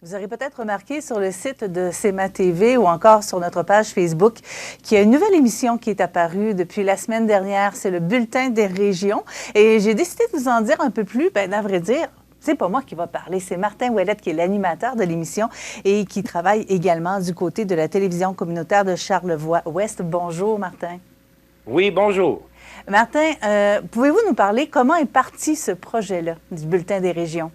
Vous aurez peut-être remarqué sur le site de CEMA TV ou encore sur notre page Facebook qu'il y a une nouvelle émission qui est apparue depuis la semaine dernière. C'est le Bulletin des régions. Et j'ai décidé de vous en dire un peu plus. À vrai dire, c'est pas moi qui va parler. C'est Martin Ouellette qui est l'animateur de l'émission et qui travaille également du côté de la télévision communautaire de Charlevoix-Ouest. Bonjour, Martin. Oui, bonjour. Martin, pouvez-vous nous parler comment est parti ce projet-là du Bulletin des régions?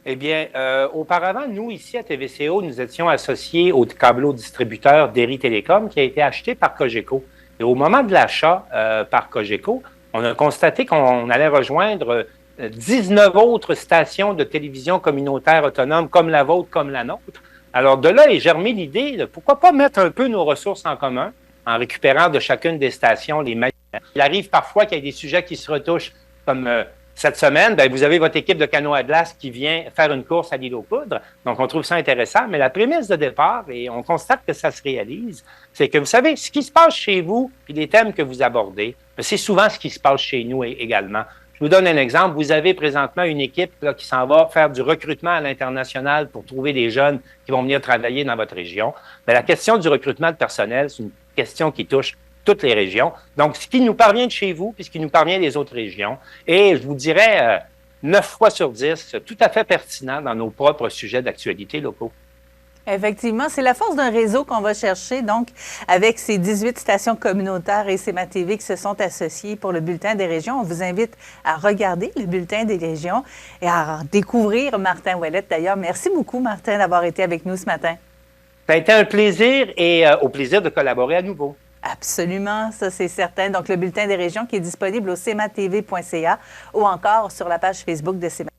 Eh bien, auparavant, nous, ici à TVCO, nous étions associés au câbleau distributeur Derry Télécom qui a été acheté par Cogeco. Et au moment de l'achat par Cogeco, on a constaté qu'on allait rejoindre 19 autres stations de télévision communautaire autonome comme la vôtre, comme la nôtre. Alors, de là est germée l'idée de pourquoi pas mettre un peu nos ressources en commun en récupérant de chacune des stations les meilleurs. Il arrive parfois qu'il y ait des sujets qui se retouchent comme cette semaine, vous avez votre équipe de canoë à glace qui vient faire une course à l'île aux poudres. Donc, on trouve ça intéressant. Mais la prémisse de départ, et on constate que ça se réalise, c'est que vous savez, ce qui se passe chez vous et les thèmes que vous abordez, c'est souvent ce qui se passe chez nous également. Je vous donne un exemple. Vous avez présentement une équipe là, qui s'en va faire du recrutement à l'international pour trouver des jeunes qui vont venir travailler dans votre région. Mais la question du recrutement de personnel, c'est une question qui touche toutes les régions. Donc, ce qui nous parvient de chez vous, puis ce qui nous parvient des autres régions, et je vous dirais 9 fois sur 10, tout à fait pertinent dans nos propres sujets d'actualité locaux. Effectivement, c'est la force d'un réseau qu'on va chercher, donc, avec ces 18 stations communautaires et CEMA TV qui se sont associées pour le Bulletin des régions. On vous invite à regarder le Bulletin des régions et à découvrir Martin Ouellette. D'ailleurs, merci beaucoup, Martin, d'avoir été avec nous ce matin. Ça a été un plaisir et au plaisir de collaborer à nouveau. Absolument, ça c'est certain. Donc, le Bulletin des régions qui est disponible au cematv.ca ou encore sur la page Facebook de CEMA.